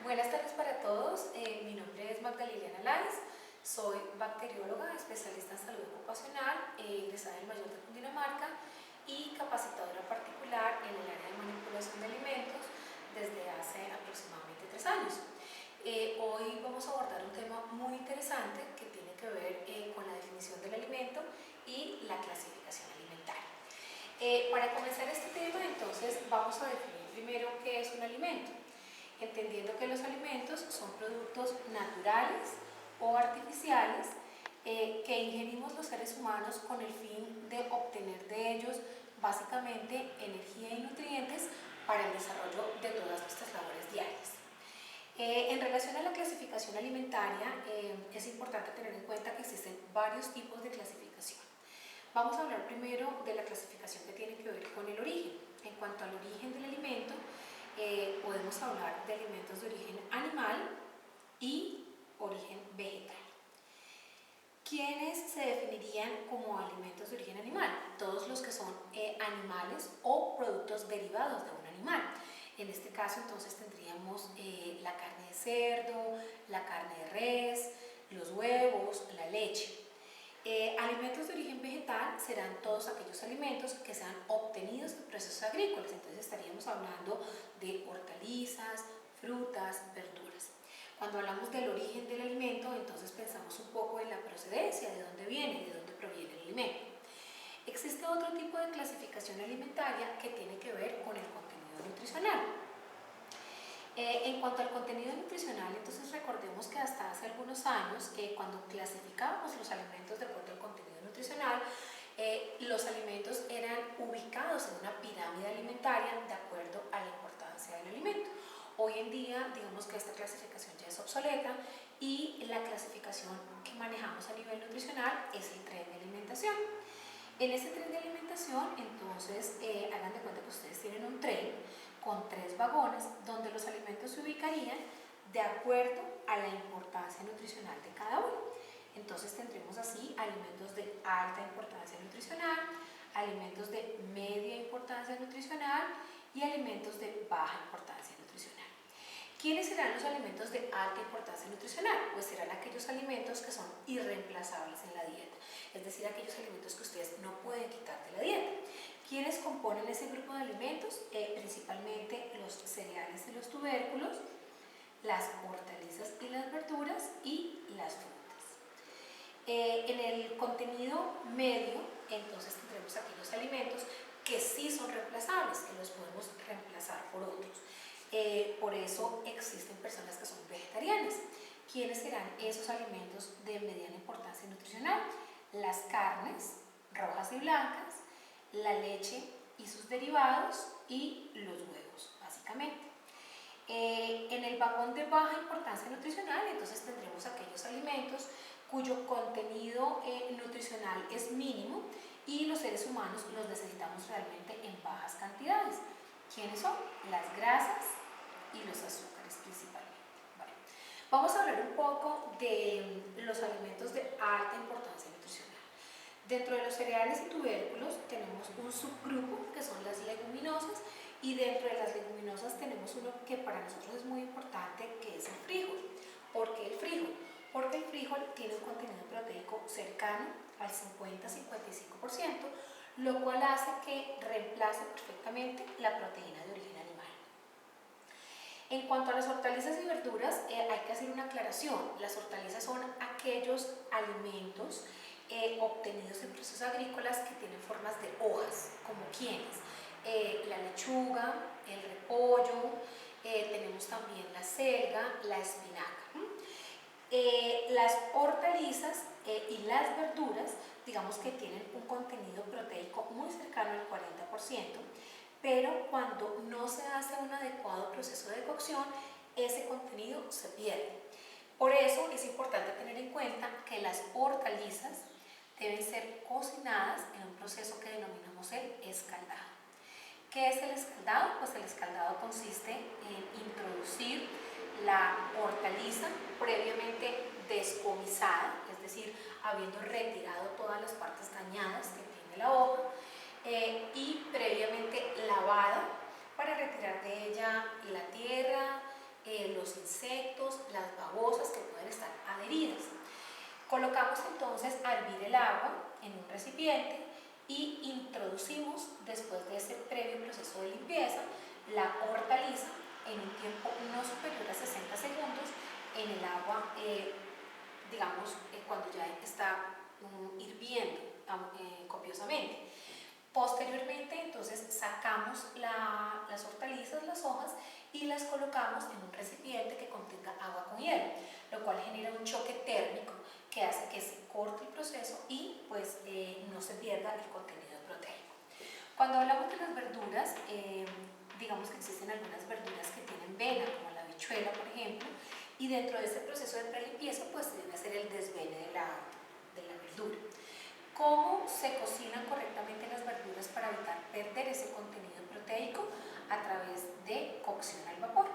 Buenas tardes para todos, mi nombre es Magdalena Láez, soy bacterióloga, especialista en salud ocupacional, egresada del Mayor de Cundinamarca y capacitadora particular en el área de manipulación de alimentos desde hace aproximadamente 3 años. Hoy vamos a abordar un tema muy interesante que tiene que ver con la definición del alimento y la clasificación alimentaria. Para comenzar este tema, entonces, vamos a definir primero qué es un alimento, entendiendo que los alimentos son productos naturales o artificiales que ingerimos los seres humanos con el fin de obtener de ellos básicamente energía y nutrientes para el desarrollo de todas nuestras labores diarias. En relación a la clasificación alimentaria, es importante tener en cuenta que existen varios tipos de clasificación. Vamos a hablar primero de la clasificación que tiene que ver con el origen. En cuanto al origen del alimento, podemos hablar de alimentos de origen animal y origen vegetal. ¿Quiénes se definirían como alimentos de origen animal? Todos los que son animales o productos derivados de un animal. En este caso, entonces, tendríamos la carne de cerdo, la carne de res, los huevos, la leche. Alimentos de origen vegetal serán todos aquellos alimentos que sean obtenidos en procesos agrícolas, entonces estaríamos hablando de hortalizas, frutas, verduras. Cuando hablamos del origen del alimento, entonces pensamos un poco en la procedencia, de dónde viene, de dónde proviene el alimento. Existe otro tipo de clasificación alimentaria que tiene que ver con el contenido nutricional. En cuanto al contenido nutricional, entonces recordemos que hasta hace algunos años, cuando clasificábamos los alimentos de acuerdo al contenido nutricional, los alimentos eran ubicados en una pirámide alimentaria de acuerdo a la importancia del alimento. Hoy en día, digamos que esta clasificación ya es obsoleta y la clasificación que manejamos a nivel nutricional es el tren de alimentación. En ese tren de alimentación, entonces, hagan de cuenta que ustedes tienen un tren con 3 vagones donde los alimentos se ubicarían de acuerdo a la importancia nutricional de cada uno. Entonces tendremos así alimentos de alta importancia nutricional, alimentos de media importancia nutricional y alimentos de baja importancia nutricional. ¿Quiénes serán los alimentos de alta importancia nutricional? Pues serán aquellos alimentos que son irreemplazables en la dieta, es decir, aquellos alimentos que ustedes no pueden quitar de la dieta. ¿Quiénes componen ese grupo de alimentos? Principalmente los cereales y los tubérculos, las hortalizas y las verduras y las frutas. En el contenido medio, entonces tendremos aquellos alimentos que sí son reemplazables, que los podemos reemplazar por otros. Por eso existen personas que son vegetarianas. ¿Quiénes serán esos alimentos de mediana importancia nutricional? Las carnes rojas y blancas, la leche y sus derivados y los huevos, básicamente. En el vagón de baja importancia nutricional, entonces tendremos aquellos alimentos cuyo contenido nutricional es mínimo y los seres humanos los necesitamos realmente en bajas cantidades. ¿Quiénes son? Las grasas y los azúcares principalmente. Bueno, vamos a hablar un poco de los alimentos de alta importancia nutricional. Dentro de los cereales y tubérculos tenemos un subgrupo que son las leguminosas y dentro de las leguminosas tenemos uno que para nosotros es muy importante, que es el frijol. ¿Por qué el frijol? Porque el frijol tiene un contenido proteico cercano al 50-55%, lo cual hace que reemplace perfectamente la proteína de origen animal. En cuanto a las hortalizas y verduras, hay que hacer una aclaración. Las hortalizas son aquellos alimentos obtenidos en procesos agrícolas que tienen formas de hojas, como quienes, la lechuga, el repollo, tenemos también la selga, la espinaca. Las hortalizas y las verduras, digamos que tienen un contenido proteico muy cercano al 40%, pero cuando no se hace un adecuado proceso de cocción, ese contenido se pierde. Por eso es importante tener en cuenta que las hortalizas deben ser cocinadas en un proceso que denominamos el escaldado. ¿Qué es el escaldado? Pues el escaldado consiste en introducir la hortaliza previamente descomisada, es decir, habiendo retirado todas las partes dañadas que tiene la hoja y previamente lavada para retirar de ella la tierra, los insectos, las babosas que pueden estar adheridas. Colocamos entonces a hervir el agua en un recipiente y introducimos, después de ese previo proceso de limpieza, la hortaliza en un tiempo no superior a 60 segundos en el agua, cuando ya está hirviendo copiosamente. Posteriormente, entonces, sacamos las hortalizas, las hojas, y las colocamos en un recipiente que contenga agua con hielo, lo cual genera un choque térmico que hace que se corte el proceso y pues no se pierda el contenido proteico. Cuando hablamos de las verduras, digamos que existen algunas verduras que tienen vena, como la habichuela, por ejemplo, y dentro de este proceso de prelimpieza pues se debe hacer el desvene de la verdura. ¿Cómo se cocinan correctamente las verduras para evitar perder ese contenido proteico? A través de cocción al vapor.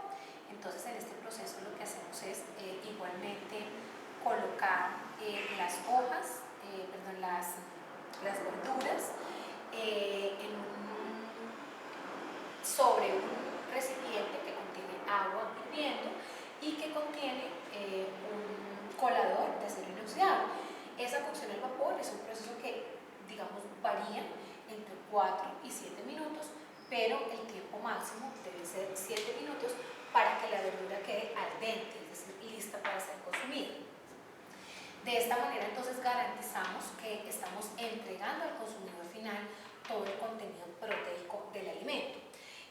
Entonces, en este proceso lo que hacemos es igualmente colocar las hojas, las verduras sobre un recipiente que contiene agua hirviendo y que contiene un colador de acero inoxidable. Esa cocción al vapor es un proceso que, digamos, varía entre 4 y 7 minutos, pero el tiempo máximo debe ser 7 minutos para que la verdura quede al dente, es decir, lista para ser consumida. De esta manera, entonces, garantizamos que estamos entregando al consumidor final todo el contenido proteico del alimento.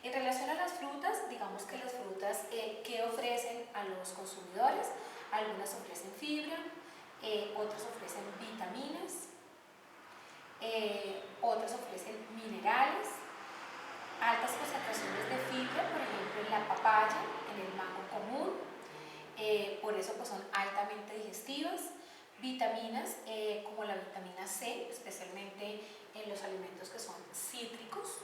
En relación a las frutas, digamos que las frutas que ofrecen a los consumidores, algunas ofrecen fibra, otras ofrecen vitaminas, otras ofrecen minerales, altas concentraciones de fibra, por ejemplo en la papaya, en el mango común, por eso pues son altamente digestivas. Vitaminas como la vitamina C, especialmente en los alimentos que son cítricos,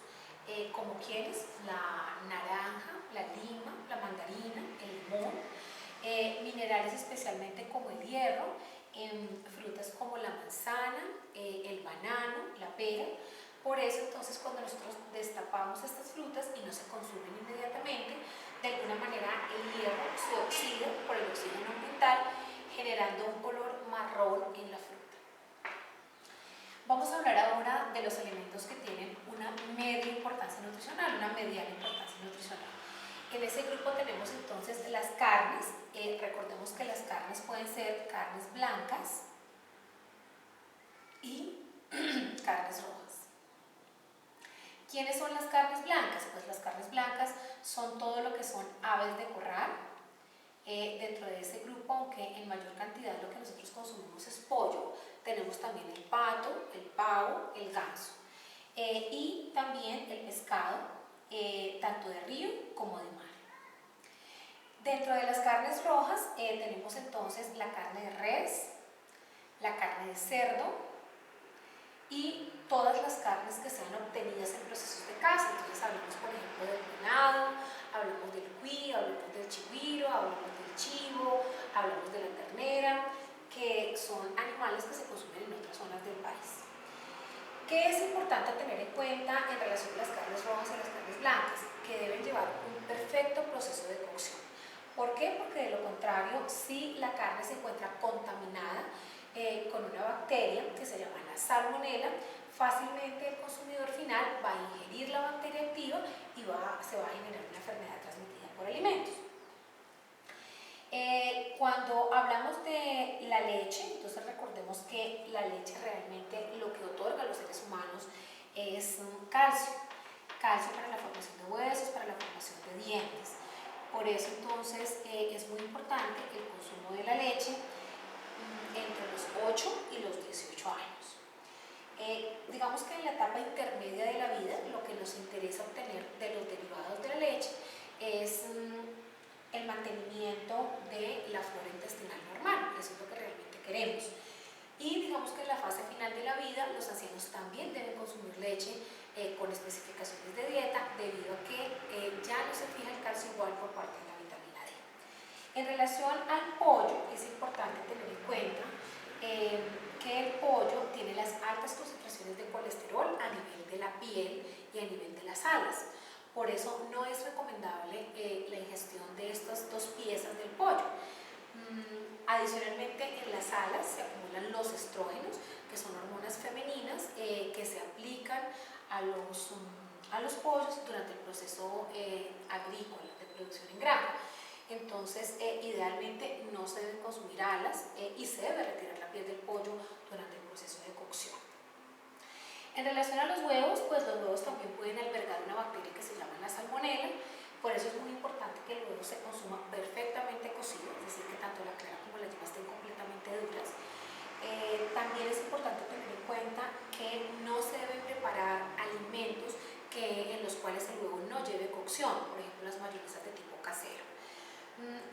como quienes, la naranja, la lima, la mandarina, el limón. Minerales especialmente como el hierro, en frutas como la manzana, el banano, la pera. Por eso entonces cuando nosotros destapamos estas frutas y no se consumen inmediatamente, de alguna manera el hierro se oxida por el oxígeno ambiental, generando un color marrón en la fruta. Vamos a hablar ahora de los alimentos que tienen una media importancia nutricional, una mediana importancia nutricional. En ese grupo tenemos entonces las carnes. Recordemos que las carnes pueden ser carnes blancas y carnes rojas. ¿Quiénes son las carnes blancas? Pues las carnes blancas son todo lo que son aves de corral. Dentro de ese grupo, aunque en mayor cantidad lo que nosotros consumimos es pollo, tenemos también el pato, el pavo, el ganso. Y también el pescado, tanto de río como de mar. Dentro de las carnes rojas tenemos entonces la carne de res, la carne de cerdo y todas las carnes que sean obtenidas en procesos de caza. Entonces hablamos por ejemplo del venado, hablamos del cuy, hablamos del chigüiro, hablamos del chivo, hablamos de la ternera, que son animales que se consumen en otras zonas del país. ¿Qué es importante tener en cuenta en relación a las carnes rojas y las carnes blancas? Que deben llevar un perfecto proceso de cocción. ¿Por qué? Porque de lo contrario, si la carne se encuentra contaminada con una bacteria que se llama la salmonela, fácilmente el consumidor final va a ingerir la bacteria activa y se va a generar una enfermedad transmitida por alimentos. Cuando hablamos de la leche, entonces recordemos que la leche realmente lo que otorga a los seres humanos es calcio. Calcio para la formación de huesos, para la formación de dientes. Por eso entonces es muy importante el consumo de la leche entre los 8 y los 18 años. Digamos que en la etapa intermedia de la vida lo que nos interesa obtener de los derivados de la leche es el mantenimiento de la flora intestinal normal, eso es lo que realmente queremos. Y digamos que en la fase final de la vida los ancianos también deben consumir leche con especificaciones de dieta debido a que ya no se fija el calcio igual por parte de la vitamina D. En relación al pollo es importante tener en cuenta que el pollo tiene las altas concentraciones de colesterol a nivel de la piel y a nivel de las alas. Por eso no es recomendable la ingestión de estas dos piezas Adicionalmente, en las alas se acumulan los estrógenos, que son hormonas femeninas que se aplican a los pollos durante el proceso agrícola de producción en granja. Entonces, idealmente no se deben consumir alas y se debe retirar la piel del pollo durante el proceso de cocción. En relación a los huevos, pues los huevos también pueden albergar una bacteria que se llama la salmonela. Por eso es muy importante que el huevo se consuma perfectamente cocido, es decir, que tanto la clara como la yema estén completamente duras. También es importante tener en cuenta que no se deben preparar alimentos en los cuales el huevo no lleve cocción, por ejemplo las mayonesas de tipo casero.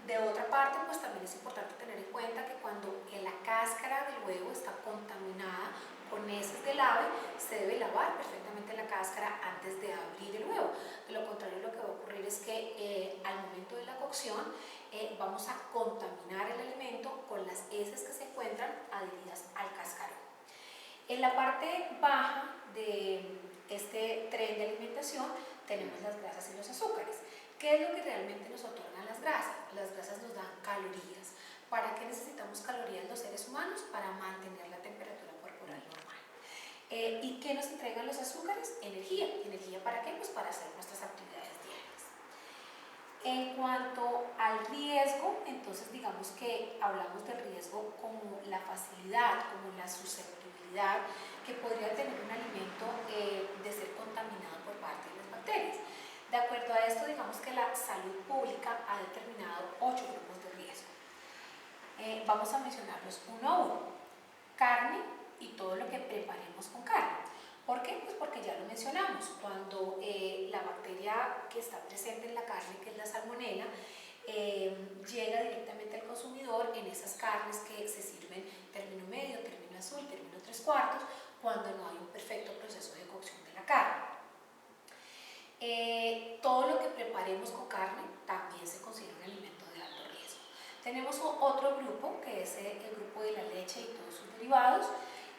De otra parte, pues también es importante tener en cuenta que cuando la cáscara del huevo está contaminada con heces del ave, se debe lavar perfectamente la cáscara antes de abrir el huevo. De lo contrario, lo que va a ocurrir es que al momento de la cocción vamos a contaminar el alimento con las heces que se encuentran adheridas al cascarón. En la parte baja de este tren de alimentación tenemos las grasas y los azúcares. ¿Qué es lo que realmente nos otorgan las grasas? Las grasas nos dan calorías. ¿Para qué necesitamos calorías los seres humanos? Para mantener la temperatura corporal normal. ¿Y qué nos entregan los azúcares? Energía. ¿Energía para qué? Pues para hacer nuestras actividades diarias. En cuanto al riesgo, entonces digamos que hablamos del riesgo como la facilidad, como la susceptibilidad que podría tener un alimento de ser contaminado por parte de las bacterias. De acuerdo a esto, digamos que la salud pública ha determinado 8 grupos de riesgo. Vamos a mencionarlos uno a uno. Carne y todo lo que preparemos con carne. ¿Por qué? Pues porque ya lo mencionamos. Cuando la bacteria que está presente en la carne, que es la salmonela, llega directamente al consumidor en esas carnes que se sirven término medio, término azul, término 3/4, cuando no hay un perfecto proceso de cocción de la carne. Todo lo que preparemos con carne también se considera un alimento de alto riesgo. Tenemos otro grupo que es el grupo de la leche y todos sus derivados,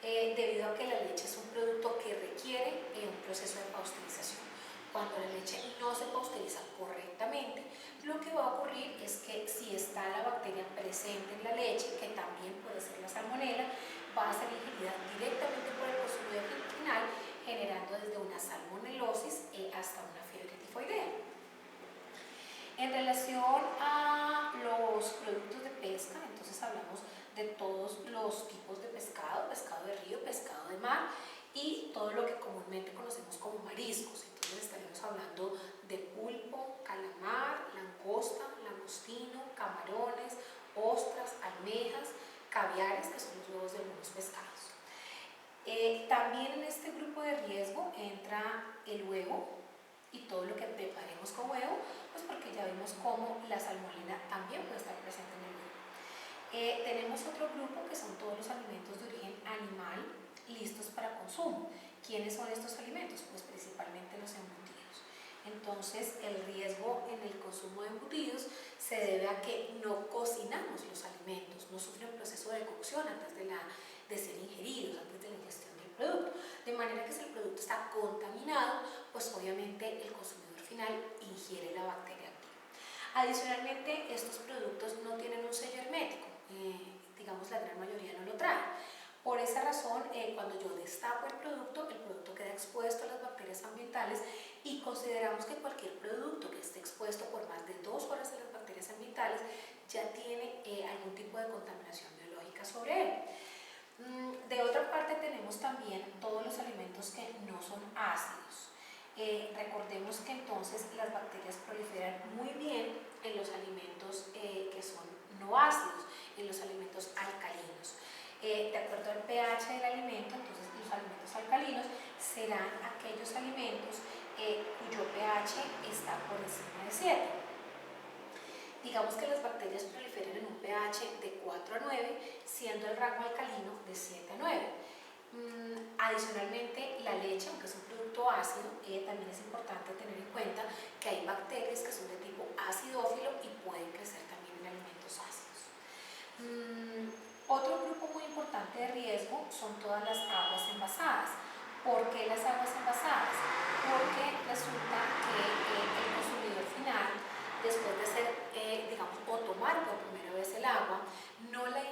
debido a que la leche es un producto que requiere un proceso de pasteurización. Cuando la leche no se pasteuriza correctamente, lo que va a ocurrir es que si está la bacteria presente en la leche, que también puede ser la salmonela, va a ser ingerida directamente por el consumidor final, generando desde una salmonelosis hasta una fiebre tifoidea. En relación a los productos de pesca, entonces hablamos de todos los tipos de pescado, pescado de río, pescado de mar y todo lo que comúnmente conocemos como mariscos. Entonces estaremos hablando de pulpo, calamar, langosta, langostino, camarones, ostras, almejas, caviares, que son los huevos de algunos pescados. También en este grupo de riesgo entra el huevo y todo lo que preparemos con huevo, pues porque ya vimos cómo la salmonela también puede estar presente en el huevo. Tenemos otro grupo que son todos los alimentos de origen animal listos para consumo. ¿Quiénes son estos alimentos? Pues principalmente los embutidos. Entonces el riesgo en el consumo de embutidos se debe a que no cocinamos los alimentos, no sufren un proceso de cocción antes de ser ingeridos, antes de la ingestión del producto, de manera que si el producto está contaminado, pues obviamente el consumidor final ingiere la bacteria activa. Adicionalmente, estos productos no tienen un sello hermético, digamos la gran mayoría no lo trae. Por esa razón, cuando yo destapo el producto queda expuesto a las bacterias ambientales y consideramos que cualquier producto que esté expuesto por más de 2 horas a las bacterias ambientales ya tiene algún tipo de contaminación biológica sobre él. De otra parte tenemos también todos los alimentos que no son ácidos. Recordemos que entonces las bacterias proliferan muy bien en los alimentos que son no ácidos, en los alimentos alcalinos. De acuerdo al pH del alimento, entonces los alimentos alcalinos serán aquellos alimentos cuyo pH está por encima de 7. Digamos que las bacterias proliferan en un pH de 4 a 9, siendo el rango alcalino de 7 a 9. Adicionalmente, la leche, aunque es un producto ácido, también es importante tener en cuenta que hay bacterias que son de tipo acidófilo y pueden crecer también en alimentos ácidos. Otro grupo muy importante de riesgo son todas las aguas envasadas. ¿Por qué las aguas envasadas? Porque resulta que el consumidor final, después de ser, digamos, o tomar por primera vez el agua, no la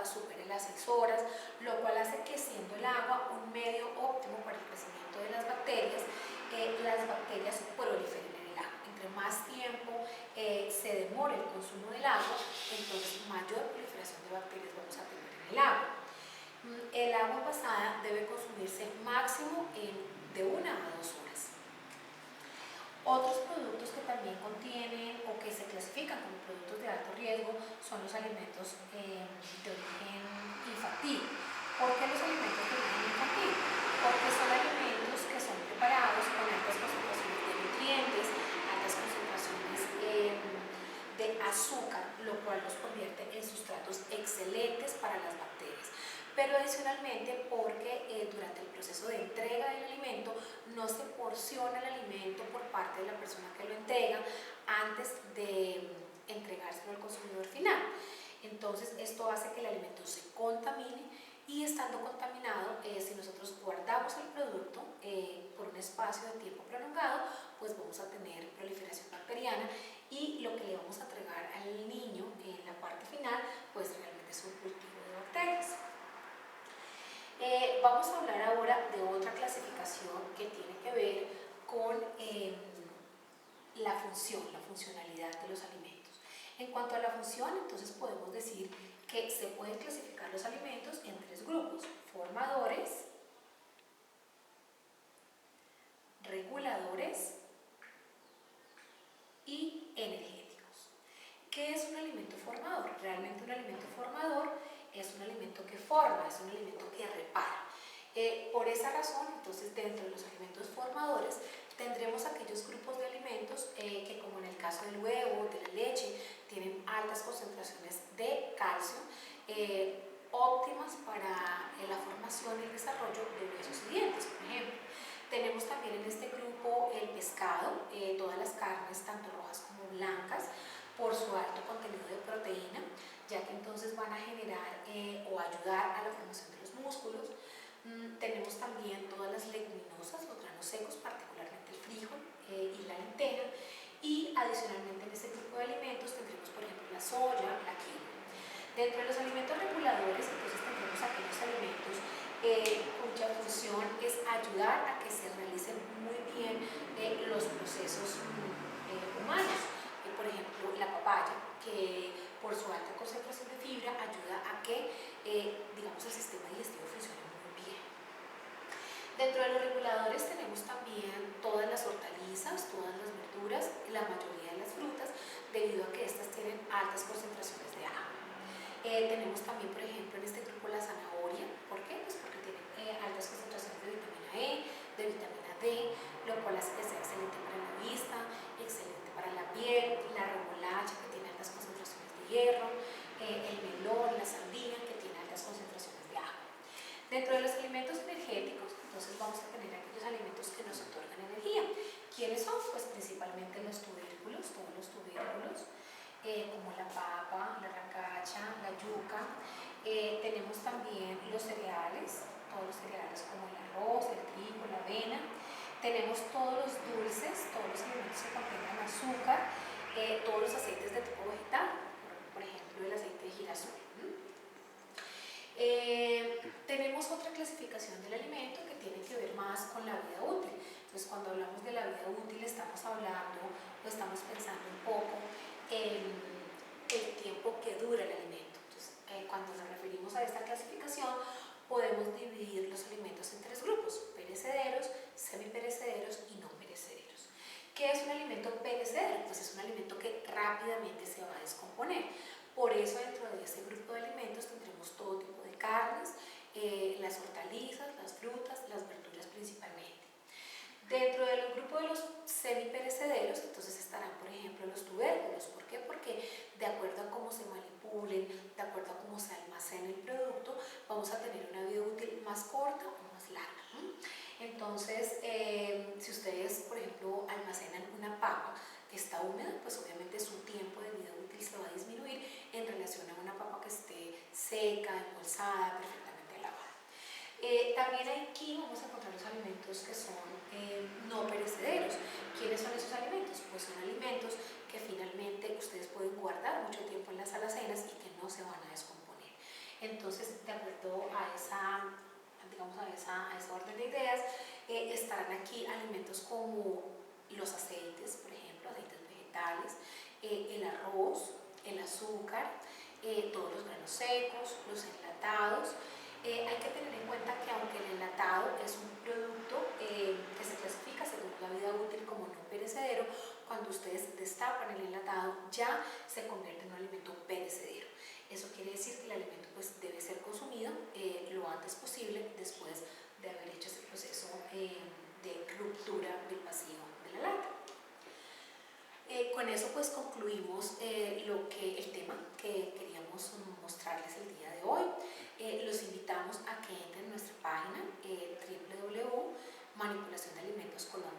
agua supere las 6 horas, lo cual hace que, siendo el agua un medio óptimo para el crecimiento de las bacterias proliferen en el agua. Entre más tiempo se demore el consumo del agua, entonces mayor proliferación de bacterias vamos a tener en el agua. El agua envasada debe consumirse máximo de 1 a 2 horas. Otros productos que también contienen o que se clasifican como productos de alto riesgo son los alimentos de origen infantil. ¿Por qué los alimentos de origen infantil? Porque son alimentos que son preparados con altas concentraciones de nutrientes, altas concentraciones de azúcar, lo cual los convierte en sustratos excelentes para las bacterias. Pero adicionalmente porque durante el proceso de entrega del alimento no se porciona el alimento por parte de la persona que lo entrega antes de entregárselo al consumidor final. Entonces esto hace que el alimento se contamine, y estando contaminado, si nosotros guardamos el producto por un espacio de tiempo prolongado, pues vamos a tener proliferación bacteriana, y lo que le vamos a entregar al niño en la parte final pues realmente es un cultivo de bacterias. Vamos a hablar ahora de otra clasificación que tiene que ver con la funcionalidad de los alimentos. En cuanto a la función, entonces podemos decir que se pueden clasificar los alimentos en 3 grupos: formadores, reguladores y energéticos. ¿Qué es un alimento formador? Realmente un alimento formador es un alimento que forma, es un alimento que repara. Por esa razón, entonces, dentro de los alimentos formadores tendremos aquellos grupos de alimentos que, como en el caso del huevo, de la leche, tienen altas concentraciones de calcio, óptimas para la formación y el desarrollo de huesos y dientes, por ejemplo. Tenemos también en este grupo el pescado, todas las carnes, tanto rojas como blancas, por su alto contenido de proteína, ya que entonces van a generar o ayudar a la formación de los músculos. Tenemos también todas las leguminosas, los granos secos, particularmente el frijol y la lenteja, y adicionalmente en este grupo de alimentos tendremos, por ejemplo, la soya, la quinoa. Dentro de los alimentos reguladores, entonces tendremos aquellos alimentos cuya función es ayudar a que se realicen muy bien los procesos humanos. Por ejemplo, la papaya, que por su alta concentración de fibra ayuda a que digamos, el sistema digestivo funcione muy bien. Dentro de los reguladores tenemos también todas las hortalizas, todas las verduras, la mayoría de las frutas, debido a que estas tienen altas concentraciones de agua. Tenemos también, por ejemplo, en este grupo la zanahoria. ¿Por qué? Pues porque tiene altas concentraciones de vitamina E, de vitamina D, lo cual hace que sea excelente para la vista, excelente para la piel. La remolacha, que tiene altas concentraciones de hierro, el melón, la sandía, que tiene altas concentraciones de agua. Dentro de los alimentos energéticos, entonces vamos a tener aquellos alimentos que nos otorgan energía. ¿Quiénes son? Pues principalmente los tubérculos, todos los tubérculos, como la papa, la racacha, la yuca. Tenemos también los cereales, todos los cereales como el arroz, el trigo, la avena. Tenemos todos los dulces, todos los alimentos que contengan azúcar, todos los aceites de tipo vegetal, por ejemplo el aceite de girasol. Tenemos otra clasificación del alimento que tiene que ver más con la vida útil. Entonces, cuando hablamos de la vida útil estamos hablando o estamos pensando un poco en el tiempo que dura el alimento. Entonces, cuando nos referimos a esta clasificación, podemos dividir los alimentos en 3 grupos: perecederos, semiperecederos y no perecederos. ¿Qué es un alimento perecedero? Pues es un alimento que rápidamente se va a descomponer. Por eso, dentro de este grupo de alimentos tendremos todo tipo de carnes, las hortalizas, las frutas, las verduras principalmente. Dentro del grupo de los semiperecederos, entonces estarán, por ejemplo, los tubérculos. ¿Por qué? Porque de acuerdo a cómo se manipulen, de acuerdo a cómo se almacene el producto, vamos a tener una vida útil más corta o más larga. Entonces, si ustedes, por ejemplo, almacenan una papa que está húmeda, pues obviamente su tiempo de vida útil se va a disminuir en relación a una papa que esté seca, embolsada, perfectamente lavada. También aquí vamos a encontrar los alimentos que son no perecederos. ¿Quiénes son esos alimentos? Pues son alimentos que finalmente ustedes pueden guardar mucho tiempo en las alacenas y que no se van a descomponer. Entonces, de acuerdo a esa, digamos, a esa orden de ideas, estarán aquí alimentos como los aceites, por ejemplo, aceites vegetales, el arroz, el azúcar, todos los granos secos, los enlatados. Hay que tener en cuenta que aunque el enlatado es un producto que se clasifica según la vida útil como no perecedero, cuando ustedes destapan el enlatado ya se convierte en un alimento perecedero. Eso quiere decir que el alimento pues, debe ser consumido lo antes posible después de haber hecho ese proceso de ruptura del vacío de la lata. Con eso pues concluimos el tema que queríamos mostrarles el día de hoy. Los invitamos a que entren en nuestra página www.manipulaciondealimentoscolombia.com